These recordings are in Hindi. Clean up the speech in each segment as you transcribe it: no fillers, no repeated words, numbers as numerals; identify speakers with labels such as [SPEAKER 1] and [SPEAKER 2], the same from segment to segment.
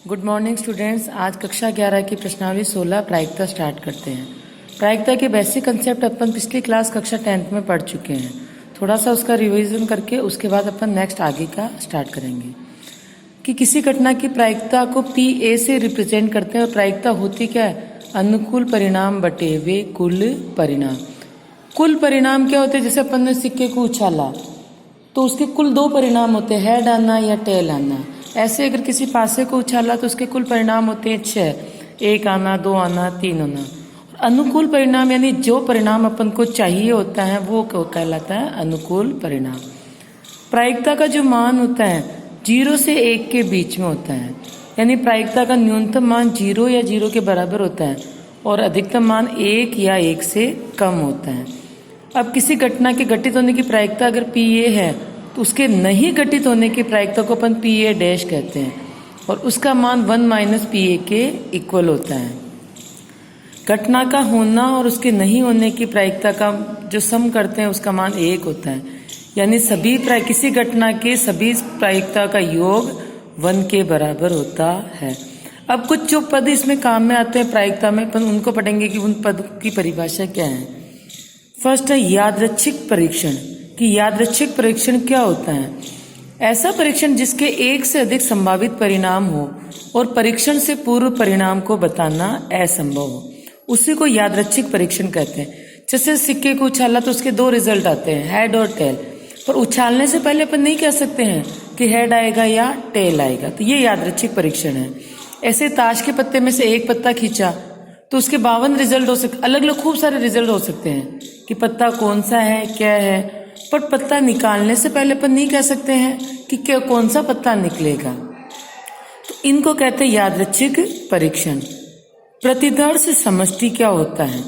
[SPEAKER 1] Good morning students. आज कक्षा 11 की प्रश्नावली 16 प्रायिकता स्टार्ट करते हैं। प्रायिकता के बेसिक कंसेप्ट अपन पिछली क्लास कक्षा 10th में पढ़ चुके हैं। थोड़ा सा उसका रिवीजन करके उसके बाद अपन नेक्स्ट आगे का स्टार्ट करेंगे कि किसी घटना की प्रायिकता को PA से रिप्रेजेंट करते हैं। और प्रायिकता होती क्या है? अनुकूल परिणाम बटे वे कुल परिणाम। कुल परिणाम क्या होते हैं? जैसे अपन ने सिक्के को उछाला तो उसके कुल दो परिणाम होते हैं, हेड आना या टेल आना। ऐसे अगर किसी पासे को उछाला तो उसके कुल परिणाम होते हैं 6, 1 आना, 2 आना, 3 आना। अनुकूल परिणाम यानी जो परिणाम अपन को चाहिए होता है वो कहलाता है अनुकूल परिणाम। प्रायिकता का जो मान होता है 0 से 1 के बीच में होता है, यानी प्रायिकता का न्यूनतम मान 0 या 0 के बराबर होता है और अधिकतम मान 1 या 1 से कम होता है। अब किसी घटना के घटित होने की प्रायिकता अगर PA है तो उसके नहीं घटित होने की प्रायिकता को अपन PA डैश कहते हैं और उसका मान 1 - PA के इक्वल होता है। घटना का होना और उसके नहीं होने की प्रायिकता का जो सम करते हैं उसका मान 1 होता है, यानी किसी घटना के सभी प्रायिकता का योग 1 के बराबर होता है। अब कुछ जो पद इसमें काम में आते हैं प्रायिकता में, अपन उनको पढ़ेंगे कि उन पद की परिभाषा क्या है। फर्स्ट है यादृच्छिक परीक्षण कि यादृच्छिक परीक्षण क्या होता है? ऐसा परीक्षण जिसके एक से अधिक संभावित परिणाम हो और परीक्षण से पूर्व परिणाम को बताना असंभव हो, उसी को यादृच्छिक परीक्षण कहते हैं। जैसे सिक्के को उछाला तो उसके 2 रिजल्ट आते हैं, हेड और टेल, पर उछालने से पहले अपन नहीं कह सकते हैं कि हेड आएगा या टेल आएगा, तो ये यादृच्छिक परीक्षण है। ऐसे ताश के पत्ते में से एक पत्ता खींचा तो उसके 52 रिजल्ट हो सकते, अलग अलग खूब सारे रिजल्ट हो सकते हैं कि पत्ता कौन सा है, क्या है, पर पत्ता निकालने से पहले अपन नहीं कह सकते हैं कि क्या कौन सा पत्ता निकलेगा, तो इनको कहते हैं यादृच्छिक परीक्षण। प्रतिदर्श समष्टि क्या होता है?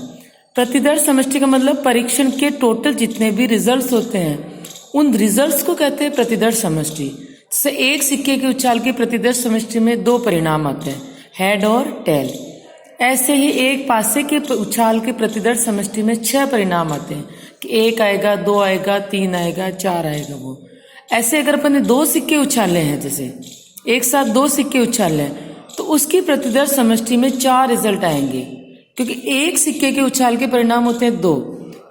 [SPEAKER 1] प्रतिदर्श समष्टि का मतलब परीक्षण के टोटल जितने भी रिजल्ट्स होते हैं उन रिजल्ट्स को कहते हैं प्रतिदर्श समष्टि। जैसे एक सिक्के के उछाल की प्रतिदर्श समष्टि में 2 परिणाम आते हैं, हेड और टेल। ऐसे ही एक पासे के उछाल के प्रतिदर्श समष्टि में 6 परिणाम आते हैं कि 1 आएगा, 2 आएगा, 3 आएगा, 4 आएगा। वो ऐसे अगर अपन ने 2 सिक्के उछाले हैं, जैसे एक साथ 2 सिक्के उछाले हैं तो उसकी प्रतिदर्श समष्टि में 4 रिजल्ट आएंगे, क्योंकि एक सिक्के के उछाल के परिणाम होते हैं 2,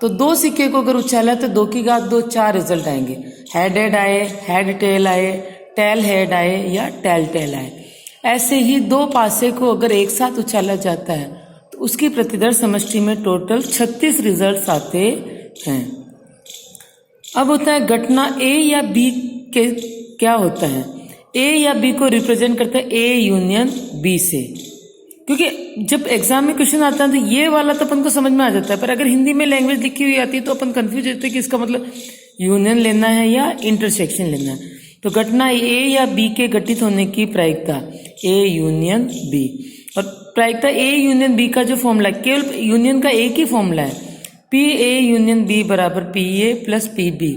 [SPEAKER 1] तो 2 सिक्के को अगर उछाला तो 2 की घात 2 4 रिजल्ट आएंगे। हेड आए, हेड टेल आए, टेल हेड आए या टेल टेल आए। ऐसे ही 2 पासे को अगर एक साथ उछाला जाता है तो उसकी प्रतिदर्श समष्टि में टोटल 36 रिजल्ट्स आते हैं। अब होता है घटना A या B के क्या होता है? A या B को रिप्रेजेंट करता है A यूनियन B से, क्योंकि जब एग्जाम में क्वेश्चन आता है तो ये वाला तो अपन को समझ में आ जाता है, पर अगर हिंदी में लैंग्वेज लिखी हुई आती है तो अपन कंफ्यूज होते हैं कि इसका मतलब यूनियन लेना है या इंटरसेक्शन लेना है। तो घटना A या B के घटित होने की प्रायिकता A यूनियन B, और प्रायिकता A यूनियन B का जो फॉर्मूला है, केवल यूनियन का एक ही फॉर्मूला है, PA यूनियन B बराबर PA plus PB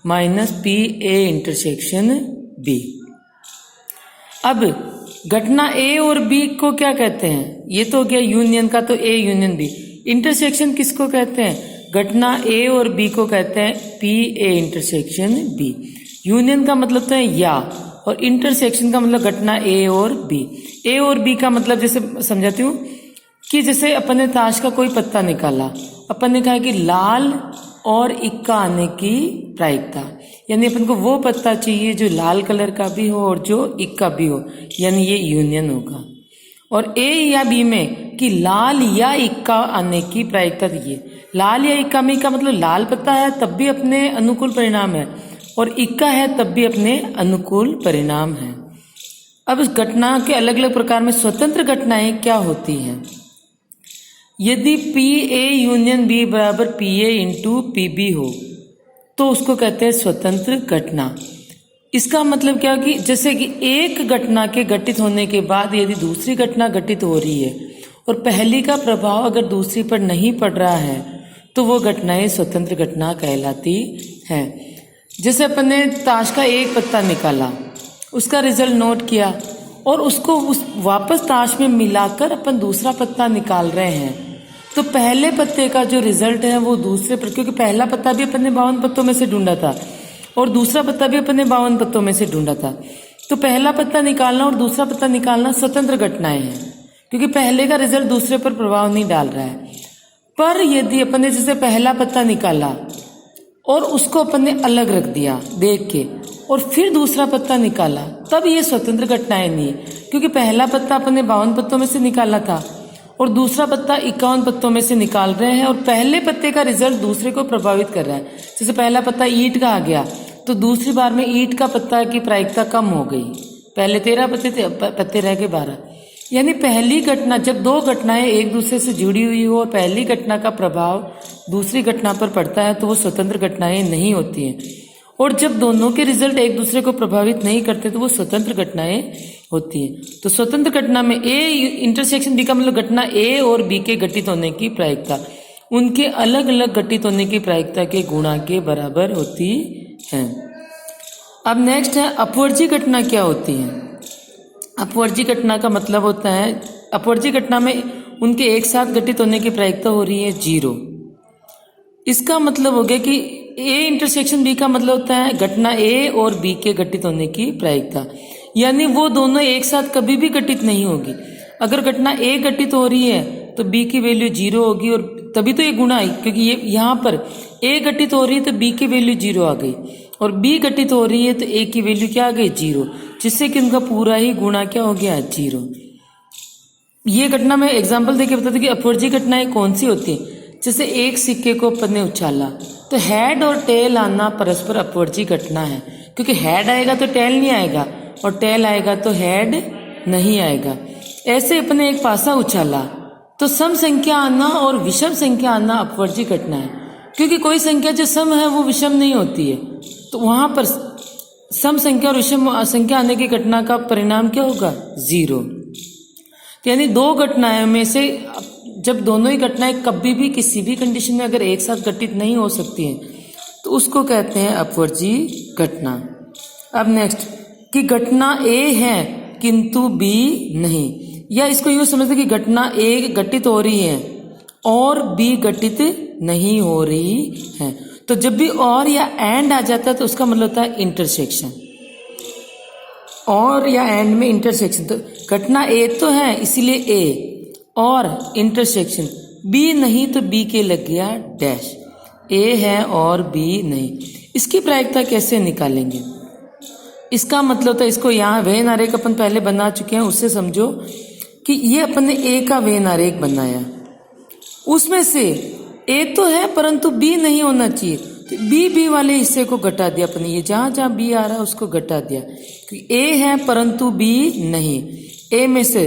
[SPEAKER 1] minus PA intersection B। अब घटना A और B को क्या कहते हैं? ये तो हो गया यूनियन का, तो A यूनियन B। इंटरसेक्शन किसको कहते हैं? घटना A और B को कहते हैं PA इंटरसेक्शन B। यूनियन का मतलब तो है या, और इंटरसेक्शन का मतलब घटना A और B। A और B का मतलब जैसे समझाती हूँ कि जैसे अपन ने ताश का कोई पत्ता निकाला, अपन ने कहा कि लाल और इक्का आने की प्रायिकता, यानी अपन को वो पत्ता चाहिए जो लाल कलर का भी हो और जो इक्का भी हो, यानी ये यूनियन होगा। और A या B में कि लाल या इक्का आने की प्रायिकता दी, लाल या इक्का में का मतलब लाल पत्ता है तब भी अपने अनुकूल परिणाम है और इक्का है तब भी अपने अनुकूल परिणाम है। अब इस घटना के अलग अलग प्रकार में स्वतंत्र घटनाएं क्या होती हैं? यदि PA यूनियन B बराबर PA इंटू PB हो तो उसको कहते हैं स्वतंत्र घटना। इसका मतलब क्या कि जैसे कि एक घटना के घटित होने के बाद यदि दूसरी घटना घटित हो रही है और पहली का प्रभाव अगर दूसरी पर नहीं पड़ रहा है तो वो घटनाएं स्वतंत्र घटना कहलाती हैं। जैसे अपन ने ताश का एक पत्ता निकाला, उसका रिजल्ट नोट किया और उसको वापस ताश में मिलाकर अपन दूसरा पत्ता निकाल रहे हैं, तो पहले पत्ते का जो रिजल्ट है वो दूसरे पर, क्योंकि पहला पत्ता भी अपन ने 52 पत्तों में से ढूंढा था और दूसरा पत्ता भी अपन ने 52 पत्तों में से ढूंढा था, तो पहला पत्ता निकालना और दूसरा पत्ता निकालना स्वतंत्र घटनाएं हैं, क्योंकि पहले का रिजल्ट दूसरे पर प्रभाव नहीं डाल रहा है। पर यदि अपन ने जैसे पहला पत्ता निकाला और उसको अपन ने अलग रख दिया देख के, और फिर दूसरा पत्ता निकाला, तब ये स्वतंत्र घटनाएं नहीं है, क्योंकि पहला पत्ता अपन ने 52 पत्तों में से निकाला था और दूसरा पत्ता 51 पत्तों में से निकाल रहे हैं, और पहले पत्ते का रिजल्ट दूसरे को प्रभावित कर रहा है। जैसे पहला पत्ता ईंट का आ गया तो दूसरी बार में ईंट का पत्ता की प्रायिकता कम हो गई, पहले 13 पत्ते रह गए 12। यानी पहली घटना, जब दो घटनाएं एक दूसरे से जुड़ी हुई हो और पहली घटना का प्रभाव दूसरी घटना पर पड़ता है तो वो स्वतंत्र घटनाएं नहीं होती हैं, और जब दोनों के रिजल्ट एक दूसरे को प्रभावित नहीं करते तो वो स्वतंत्र घटनाएं होती हैं। तो स्वतंत्र घटना में ए इंटरसेक्शन बी का मतलब घटना ए और बी के घटित होने की प्रायिकता उनके अलग अलग घटित होने की प्रायिकता के गुणा के बराबर होती है। अब नेक्स्ट है अपवर्जी घटना क्या होती है। अपवर्जी घटना का मतलब होता है, अपवर्जी घटना में उनके एक साथ घटित होने की प्रायिकता हो रही है 0। इसका मतलब हो गया कि ए इंटरसेक्शन बी का मतलब होता है घटना ए और बी के घटित होने की प्रायिकता, यानी वो दोनों एक साथ कभी भी घटित नहीं होगी। अगर घटना ए घटित हो रही है तो बी की वैल्यू 0 होगी, और तभी तो ये गुणा आई, क्योंकि ये यहाँ पर ए घटित हो रही है तो बी की वैल्यू 0 आ गई, और बी घटित हो रही है तो ए की वैल्यू क्या आ गई 0, जिससे कि उनका पूरा ही गुणा क्या हो गया 0। ये घटना मैं एग्जाम्पल देके बताती कि अपवर्जी घटनाएं कौन सी होती है। जैसे एक सिक्के को अपन ने उछाला तो हेड और टेल आना परस्पर अपवर्जी घटना है, क्योंकि हेड आएगा तो टेल नहीं आएगा और टेल आएगा तो हेड नहीं आएगा। ऐसे अपने एक पासा उछाला तो सम संख्या आना और विषम संख्या आना अपवर्जी घटना है, क्योंकि कोई संख्या जो सम है वो विषम नहीं होती है, तो वहां पर सम संख्या और विषम संख्या आने की घटना का परिणाम क्या होगा 0। यानी दो घटनाओं में से जब दोनों ही घटनाएं कभी भी किसी भी कंडीशन में अगर एक साथ घटित नहीं हो सकती हैं तो उसको कहते हैं अपवर्जी घटना। अब नेक्स्ट कि घटना ए है किंतु बी नहीं, या इसको यूं समझते कि घटना ए घटित हो रही है और बी घटित नहीं हो रही है। तो जब भी और या एंड आ जाता है तो उसका मतलब होता है इंटरसेक्शन, और या एंड में इंटरसेक्शन। तो घटना ए तो है इसीलिए ए, और इंटरसेक्शन बी नहीं तो बी के लग गया डैश, ए है और बी नहीं। इसकी प्रायिकता कैसे निकालेंगे, इसका मतलब होता है, इसको यहाँ वेन आरेख अपन पहले बना चुके हैं, उससे समझो कि ये अपन ने ए का वेन आरेख बनाया, उसमें से ए तो है परंतु बी नहीं होना चाहिए, तो बी वाले हिस्से को घटा दिया अपने, ये जहां जहां बी आ रहा है उसको घटा दिया, क्योंकि ए है परंतु बी नहीं, ए में से।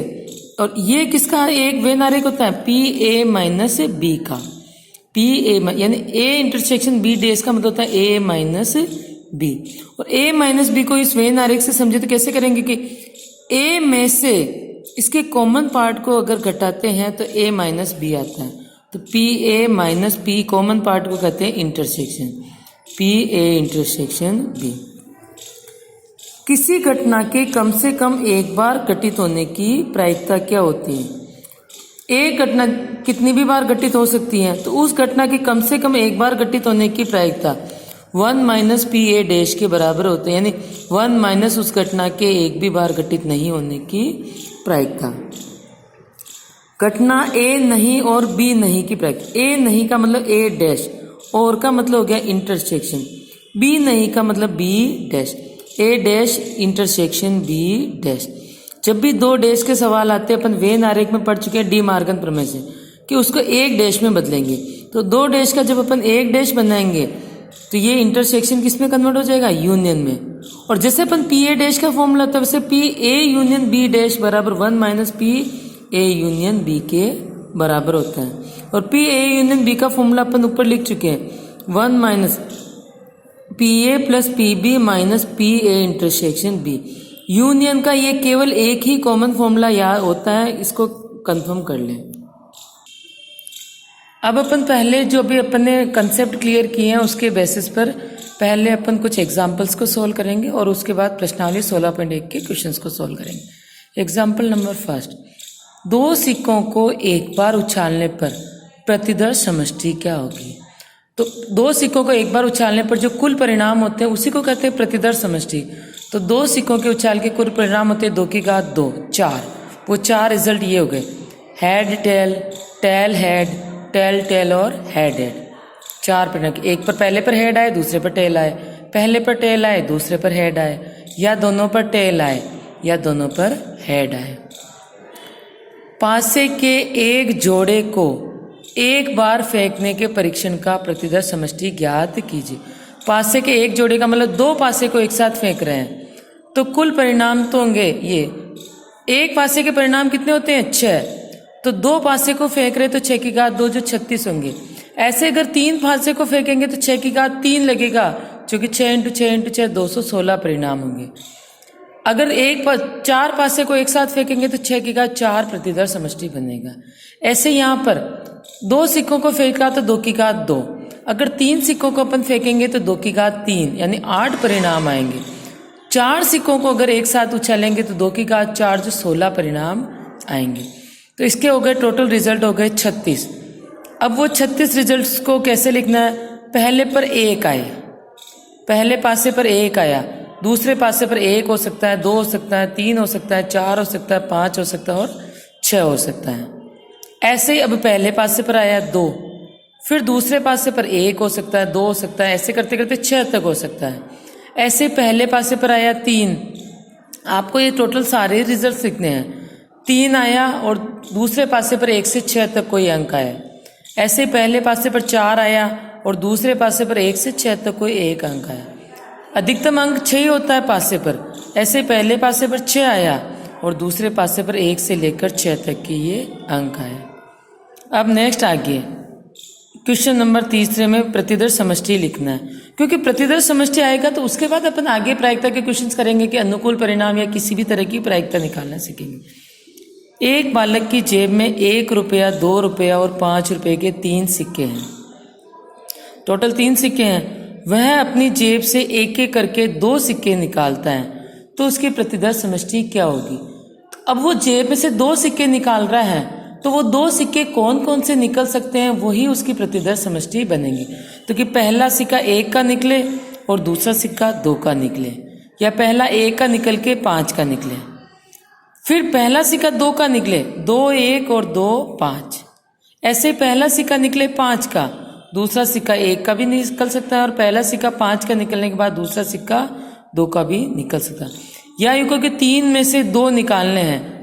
[SPEAKER 1] और ये किसका एक वेन आरेख होता है पी ए माइनस बी का, पी ए यानी ए इंटरसेक्शन बी डेज का मतलब होता है ए माइनस बी। और ए माइनस बी को इस वेन आरेख से समझे तो कैसे करेंगे कि ए में से इसके कॉमन पार्ट को अगर घटाते हैं तो ए माइनस बी आता है, तो P A minus P common part को कहते हैं intersection, P A intersection B. किसी घटना के कम से कम एक बार घटित होने की प्रायिकता क्या होती है। एक घटना कितनी भी बार घटित हो सकती है, तो उस घटना की कम से कम एक बार घटित होने की प्रायिकता 1 माइनस पी ए डैश के बराबर होते हैं, यानी 1 माइनस उस घटना के एक भी बार घटित नहीं होने की प्रायिकता। घटना ए नहीं और बी नहीं की प्रायिकता, ए नहीं का मतलब ए डैश, और का मतलब हो गया इंटरसेक्शन, बी नहीं का मतलब बी डैश, ए डैश इंटरसेक्शन बी डैश। जब भी दो डैश के सवाल आते हैं, अपन वेन आरेख में पढ़ चुके हैं डी मार्गन प्रमेय से, कि उसको एक डैश में बदलेंगे, तो दो डैश का जब अपन एक डैश बनाएंगे तो ये इंटरसेक्शन किस में कन्वर्ट हो जाएगा यूनियन में। और जैसे अपन पी ए डैश का फॉर्मूला था वैसे P A union B dash बराबर 1 minus P A union B के बराबर होता है। और पी ए यूनियन बी का फॉर्मूला अपन ऊपर लिख चुके हैं 1 minus P A plus P B minus P A intersection B. Union का ये केवल एक ही कॉमन फॉर्मूला याद होता है, इसको कंफर्म कर लें। अब अपन पहले जो भी अपन ने कंसेप्ट क्लियर किए हैं उसके बेसिस पर पहले अपन कुछ एग्जांपल्स को सोल्व करेंगे और उसके बाद प्रश्नावली 16.1 के क्वेश्चंस को सोल्व करेंगे। एग्जांपल नंबर फर्स्ट, दो सिक्कों को एक बार उछालने पर प्रतिदर्श समष्टि क्या होगी। तो दो सिक्कों को एक बार उछालने पर जो कुल परिणाम होते हैं उसी को कहते हैं प्रतिदर्श समष्टि। तो 2 सिक्कों के उछाल के कुल परिणाम होते हैं 2 की घात 2, 4। वो 4 रिजल्ट ये हो गए, head tail, tail head, tail tail और हेड हेड। 4 परिणाम, एक पर पहले पर हेड आए, दूसरे पर टेल आए, पहले पर टेल आए, दूसरे पर हेड आए, या दोनों पर टेल आए, या दोनों पर हेड आए। पासे के एक जोड़े को एक बार फेंकने के परीक्षण का प्रतिदर्श समष्टि ज्ञात कीजिए। पासे के एक जोड़े का मतलब 2 पासे को एक साथ फेंक रहे हैं, तो कुल परिणाम तो होंगे ये, एक पासे के परिणाम कितने होते हैं 6, तो 2 पासे को फेंक रहे तो 6 की घात 2 जो 36 होंगे। ऐसे अगर 3 पासे को फेंकेंगे तो 6 की घात 3 लगेगा, जो कि 6 × 6 × 6 216 परिणाम होंगे। अगर 4 पासे को एक साथ फेंकेंगे तो 6 की घात 4 प्रतिदर्श समष्टि बनेगा। ऐसे यहाँ पर 2 सिक्कों को फेंका तो 2 की घात 2, अगर 3 सिक्कों को अपन फेंकेंगे तो 2 की घात 3 यानी 8 परिणाम आएंगे। 4 सिक्कों को अगर एक साथ उछालेंगे तो 2 की घात 4 जो 16 परिणाम आएंगे। तो इसके हो गए टोटल रिजल्ट हो गए 36। अब वो 36 रिजल्ट्स को कैसे लिखना है, पहले पर 1 आए, पहले पासे पर 1 आया, दूसरे पासे पर 1 हो सकता है, 2 हो सकता है, 3 हो सकता है, 4 हो सकता है, 5 हो सकता है और 6 हो सकता है। ऐसे ही अब पहले पासे पर आया 2, फिर दूसरे पासे पर 1 हो सकता है, 2 हो सकता है, ऐसे करते करते 6 तक हो सकता है। ऐसे पहले पासे पर आया 3, आपको ये टोटल सारे रिजल्ट लिखने हैं। 3 आया और दूसरे पासे पर 1 से 6 तक कोई अंक आया। ऐसे पहले पासे पर 4 आया और दूसरे पासे पर 1 से 6 तक कोई 1 अंक आया। अधिकतम अंक 6 होता है पासे पर। ऐसे पहले पासे पर 6 आया और दूसरे पासे पर 1 से लेकर 6 तक की ये अंक आया। अब नेक्स्ट आगे क्वेश्चन नंबर 3 में प्रतिदर्श समष्टि लिखना है। क्योंकि प्रतिदर्श समष्टि आएगा तो उसके बाद अपन आगे प्रायिकता के क्वेश्चंस करेंगे कि अनुकूल परिणाम या किसी भी तरह की प्रायिकता निकालना सीखेंगे। एक बालक की जेब में 1 रुपया, 2 रुपया और 5 रुपये के 3 सिक्के हैं, टोटल 3 सिक्के हैं। वह अपनी जेब से एक एक करके 2 सिक्के निकालता है, तो उसकी प्रतिदर्श समष्टि क्या होगी। अब वो जेब में से 2 सिक्के निकाल रहा है, तो वो 2 सिक्के कौन कौन से निकल सकते हैं, वही उसकी प्रतिदर्श समष्टि बनेगी। तो कि पहला सिक्का 1 का निकले और दूसरा सिक्का 2 का निकले, या पहला 1 का निकल के 5 का निकले, फिर पहला सिक्का 2 का निकले, 2 1 और 2 5। ऐसे पहला सिक्का निकले 5 का, दूसरा सिक्का 1 का भी निकल सकता है, और पहला सिक्का 5 का निकलने के बाद दूसरा सिक्का 2 का भी निकल सकता है। या यूँ कहो कि 3 में से 2 निकालने हैं,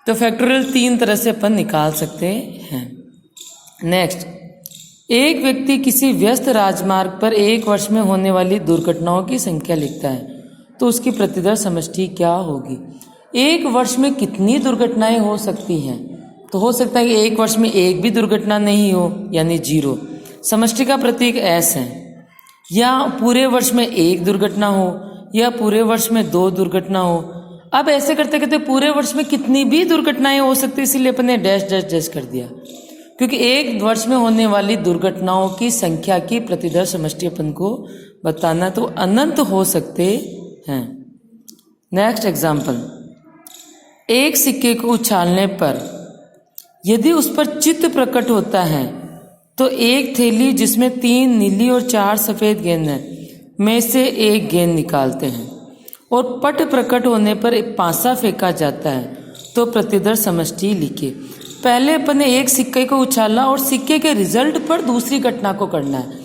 [SPEAKER 1] तो फैक्टोरियल 3 तरह से अपन निकाल सकते हैं। नेक्स्ट, एक व्यक्ति किसी व्यस्त राजमार्ग पर 1 वर्ष में होने वाली दुर्घटनाओं की संख्या लिखता है, तो उसकी प्रतिदर्श समष्टि क्या होगी। 1 वर्ष में कितनी दुर्घटनाएं हो सकती हैं, तो हो सकता है कि 1 वर्ष में 1 भी दुर्घटना नहीं हो, यानी 0। समष्टि का प्रतीक S है। या पूरे वर्ष में 1 दुर्घटना हो, या पूरे वर्ष में 2 दुर्घटना हो। अब ऐसे करते करते पूरे वर्ष में कितनी भी दुर्घटनाएं हो सकती, इसीलिए अपन ने डैश डैश डैश कर दिया, क्योंकि 1 वर्ष में होने वाली दुर्घटनाओं की संख्या की प्रतिदर्श समष्टि अपन को बताना, तो अनंत हो सकते हैं। नेक्स्ट एग्जाम्पल, एक सिक्के को उछालने पर यदि उस पर चित्र प्रकट होता है, तो एक थैली जिसमें 3 नीली और 4 सफेद गेंद हैं में से एक गेंद निकालते हैं, और पट प्रकट होने पर एक पासा फेंका जाता है, तो प्रतिदर्श समष्टि लिखिए। पहले अपन ने एक सिक्के को उछाला और सिक्के के रिजल्ट पर दूसरी घटना को करना है।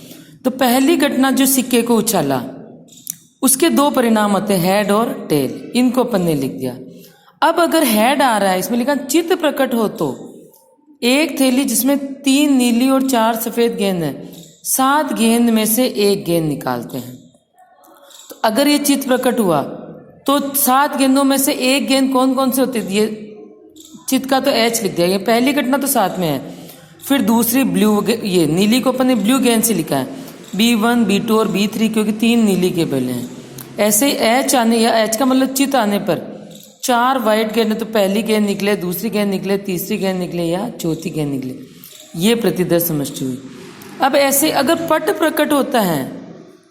[SPEAKER 1] तो पहली घटना जो सिक्के को उछाला, उसके 2 परिणाम होते हैं, हेड और टेल, इनको अपन ने लिख दिया। अब अगर हेड आ रहा है, इसमें लिखा चित्र प्रकट हो, तो एक थैली जिसमें 3 नीली और 4 सफेद गेंद है, 7 गेंद में से एक गेंद निकालते हैं। तो अगर ये चित्र प्रकट हुआ तो 7 गेंदों में से एक गेंद कौन कौन से होती है, ये चित्र का तो H लिख दिया, ये पहली घटना तो साथ में है। फिर दूसरी ब्लू, ये नीली को अपन ने ब्लू गेंद से लिखा है, B1 B2 और B3, क्योंकि 3 नीली के बेले हैं। ऐसे H आने, या H का मतलब चित्र आने पर 4 वाइट गेंद, तो पहली गेंद निकले, दूसरी गेंद निकले, तीसरी गेंद निकले या चौथी गेंद निकले, ये प्रतिदर्श समष्टि हुई। अब ऐसे अगर पट प्रकट होता है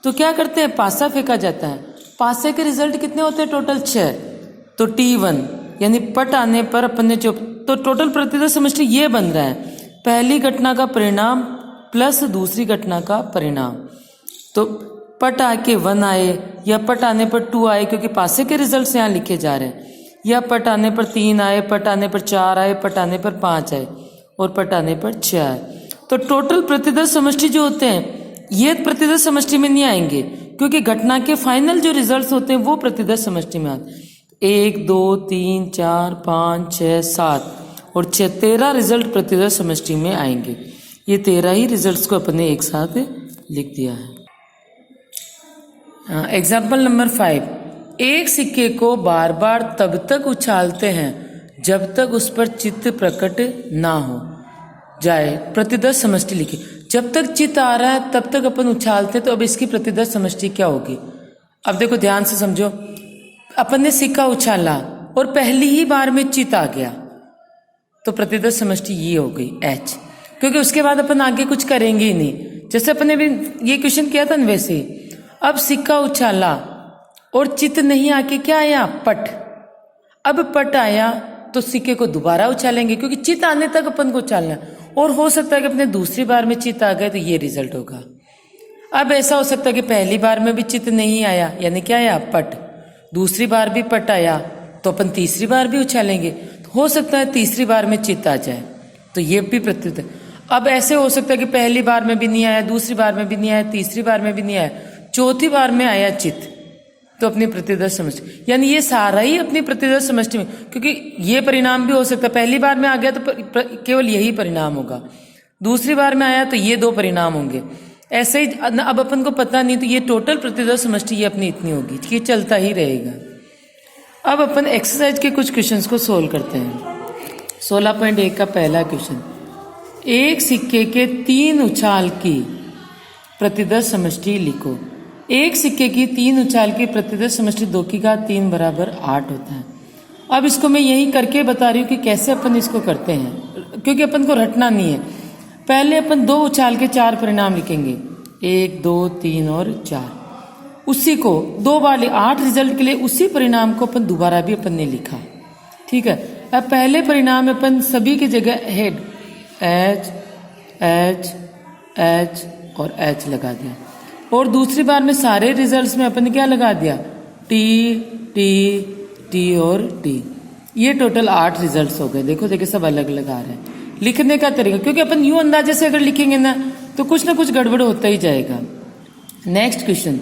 [SPEAKER 1] तो क्या करते हैं, पासा फेंका जाता है। पासे के रिजल्ट कितने होते हैं, टोटल 6, तो T1 यानी पट आने पर अपन ने जो, तो टोटल प्रतिदर्श समष्टि ये बन रहा है, पहली घटना का परिणाम प्लस दूसरी घटना का परिणाम। तो पट आके 1 आए या पट आने पर 2 आए, क्योंकि पासे के रिजल्ट्स यहाँ लिखे जा रहे हैं, या पट आने पर 3 आए, पट आने पर 4 आए, पट आने पर 5 आए और पट आने पर 6 आए। तो टोटल प्रतिदर्श समष्टि जो होते हैं ये प्रतिदर्श समष्टि में नहीं आएंगे, क्योंकि घटना के फाइनल जो रिजल्ट्स होते हैं वो प्रतिदर्श समष्टि में आते हैं। 1 2 3 4 5 6 7 और 6 13 रिजल्ट प्रतिदर्श समष्टि में आएंगे। ये 13 ही रिजल्ट्स को अपने एक साथ लिख दिया है। एग्जाम्पल नंबर 5, एक सिक्के को बार बार तब तक उछालते हैं जब तक उस पर चित्त प्रकट ना हो जाए। प्रतिदर्श समष्टि लिखी। जब तक चित्त आ रहा है तब तक अपन उछालते, तो अब इसकी प्रतिदर्श समष्टि क्या होगी? अब देखो ध्यान से समझो, अपन ने सिक्का उछाला और पहली ही बार में चित्त आ गया, तो प्रतिदर्श समष्टि ये हो गई H, क्योंकि उसके बाद अपन आगे कुछ करेंगे ही नहीं। जैसे अपन ने भी ये क्वेश्चन किया था ना वैसे ही। अब सिक्का उछाला और चित्त नहीं आके क्या आया? पट। अब पट आया तो सिक्के को दोबारा उछालेंगे, क्योंकि चित्त आने तक अपन को उछालना है, और हो सकता है कि अपने दूसरी बार में चित्त आ गए तो ये रिजल्ट होगा। अब ऐसा हो सकता है कि पहली बार में भी चित्त नहीं आया, यानी क्या आया? पट। दूसरी बार भी पट आया तो अपन तीसरी बार भी उछालेंगे, तो हो सकता है तीसरी बार में चित्त आ जाए, तो ये भी प्रत्युत्तर। अब ऐसे हो सकता है कि पहली बार में भी नहीं आया, दूसरी बार में भी नहीं आया, तीसरी बार में भी नहीं आया, चौथी बार में आया चित्त, तो अपनी प्रतिदर्श समष्टि, यानी ये सारा ही अपनी प्रतिदर्श समष्टि में, क्योंकि ये परिणाम भी हो सकता है पहली बार में आ गया तो केवल यही परिणाम होगा, दूसरी बार में आया तो ये 2 परिणाम होंगे। ऐसे ही अब अपन को पता नहीं, तो ये टोटल प्रतिदर्श समष्टि ये अपनी इतनी होगी, ये चलता ही रहेगा। अब अपन एक्सरसाइज के कुछ क्वेश्चंस को सोल्व करते हैं। 16.1 का पहला क्वेश्चन, एक सिक्के के 3 उछाल की प्रतिदर्श समष्टि लिखो। एक सिक्के की 3 उछाल की प्रतिदर्श समष्टि 2 की घात 3 बराबर 8 होता है। अब इसको मैं यही करके बता रही हूँ कि कैसे अपन इसको करते हैं, क्योंकि अपन को रटना नहीं है। पहले अपन 2 उछाल के 4 परिणाम लिखेंगे, 1 2 3 और 4। उसी को 2 बार 8 रिजल्ट के लिए उसी परिणाम को अपन दोबारा भी अपन ने लिखा, ठीक है। अब पहले परिणाम में अपन सभी की जगह हेड H H H और H लगा दिया, और दूसरी बार में सारे रिजल्ट्स में अपन ने क्या लगा दिया? T T T और T। ये टोटल 8 रिजल्ट्स हो गए। देखो देखिए सब अलग अलग आ रहे हैं। लिखने का तरीका, क्योंकि अपन यूं अंदाजे से अगर लिखेंगे ना तो कुछ ना कुछ गड़बड़ होता ही जाएगा। नेक्स्ट क्वेश्चन,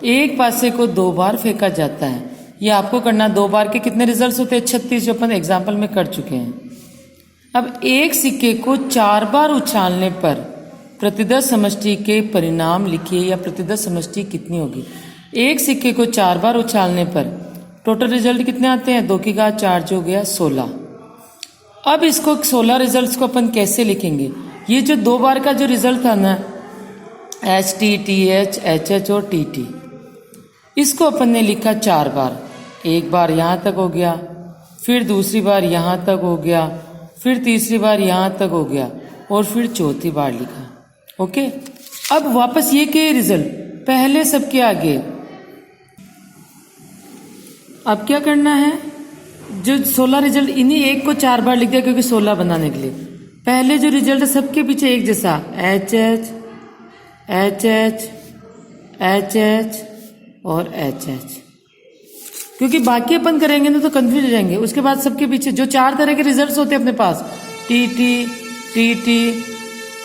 [SPEAKER 1] एक पासे को 2 बार फेंका जाता है। ये आपको करना, 2 बार के कितने रिजल्ट्स होते हैं? 36, जो अपन एग्जाम्पल में कर चुके हैं। अब एक सिक्के को 4 बार उछालने पर प्रतिदर्श समष्टि के परिणाम लिखिए, या प्रतिदर्श समष्टि कितनी होगी। एक सिक्के को 4 बार उछालने पर टोटल रिजल्ट कितने आते हैं? 2 की घात 4 जो हो गया 16। अब इसको 16 रिजल्ट्स को अपन कैसे लिखेंगे? ये जो 2 बार का जो रिजल्ट था ना, HT TH HH और TT, इसको अपन ने लिखा 4 बार। एक बार यहाँ तक हो गया, फिर दूसरी बार यहाँ तक हो गया, फिर तीसरी बार यहाँ तक हो गया, और फिर चौथी बार लिखा। ओके, अब वापस ये के रिजल्ट पहले सबके आगे। अब क्या करना है? जो 16 रिजल्ट इन्हीं एक को 4 बार लिख दिया, क्योंकि 16 बनाने के लिए पहले जो रिजल्ट है सबके पीछे एक जैसा HH HH HH और HH, क्योंकि बाकी अपन करेंगे ना तो कंफ्यूज हो जाएंगे। उसके बाद सबके पीछे जो 4 तरह के रिजल्ट्स होते हैं अपने पास, TT TT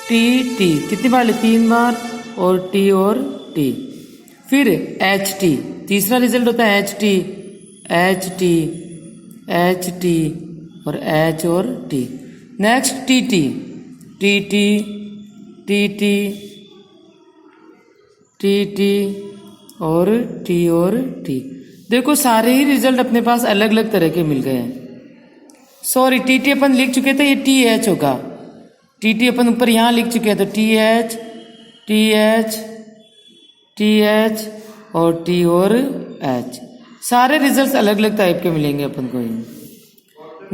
[SPEAKER 1] TT, कितनी बार? 3 बार, और T और T। फिर HT, तीसरा रिजल्ट होता है HT HT HT और H और T। Next TT TT TT TT और T और T। देखो सारे ही रिजल्ट अपने पास अलग अलग तरह के मिल गए हैं। सॉरी, TT अपन लिख चुके थे, ये TH होगा। TT अपन ऊपर यहाँ लिख चुके हैं, तो TH TH TH और T और H। सारे रिजल्ट्स अलग अलग टाइप के मिलेंगे अपन को।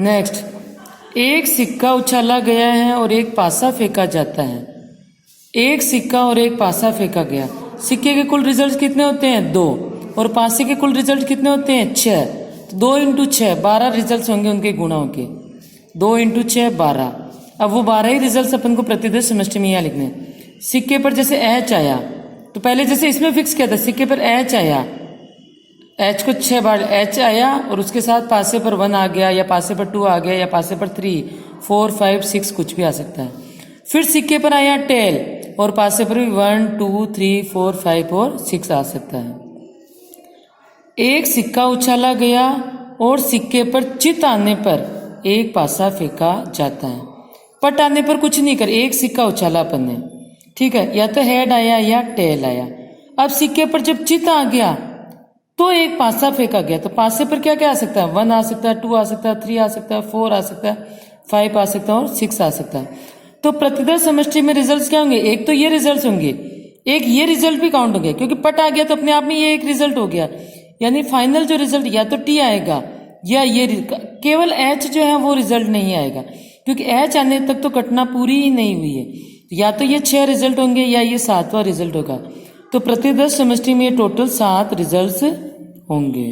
[SPEAKER 1] नेक्स्ट, एक सिक्का उछाला गया है और एक पासा फेंका जाता है। एक सिक्का और एक पासा फेंका गया। सिक्के के कुल रिजल्ट कितने होते हैं? 2, और पासे के कुल रिजल्ट कितने होते हैं? 6। तो 2 × 6 12 रिजल्ट होंगे उनके गुणाओं के। 2 × 6 12। अब वो 12 ही रिजल्ट अपन को प्रतिदर्श समष्टि में यहाँ लिखने। सिक्के पर जैसे H आया तो पहले जैसे इसमें फिक्स किया था, सिक्के पर एच आया, एच को 6 बार एच आया और उसके साथ पासे पर 1 आ गया या पासे पर 2 आ गया या पासे पर 3, 4, 5, 6 कुछ भी आ सकता है। फिर सिक्के पर आया टेल और पासे पर भी 1, 2, 3, 4, 5 और 6 आ सकता है। एक सिक्का उछाला गया और सिक्के पर चित आने पर एक पासा फेंका जाता है। पट आने पर कुछ नहीं कर, एक सिक्का उछाला अपन ने, ठीक है, या तो हेड आया या टेल आया। अब सिक्के पर जब चित आ गया तो एक पासा फेंका गया, तो पासे पर क्या क्या आ सकता है, 1 आ सकता है, 2 आ सकता है, 3 आ सकता है, 4 आ सकता है, 5 आ सकता है और 6 आ सकता है। तो प्रतिदर समष्टि में रिजल्ट क्या होंगे, एक तो ये रिजल्ट होंगे, एक ये रिजल्ट भी काउंट होंगे, क्योंकि पट आ गया तो अपने आप में ये एक रिजल्ट हो गया, यानी फाइनल जो रिजल्ट या तो टी आएगा या ये, केवल एच जो है वो रिजल्ट नहीं आएगा, क्योंकि एच आने तक तो घटना पूरी ही नहीं हुई है। या तो ये 6 रिजल्ट होंगे या ये 7वां रिजल्ट होगा। तो प्रतिदर्श समष्टि में ये टोटल 7 रिजल्ट्स होंगे।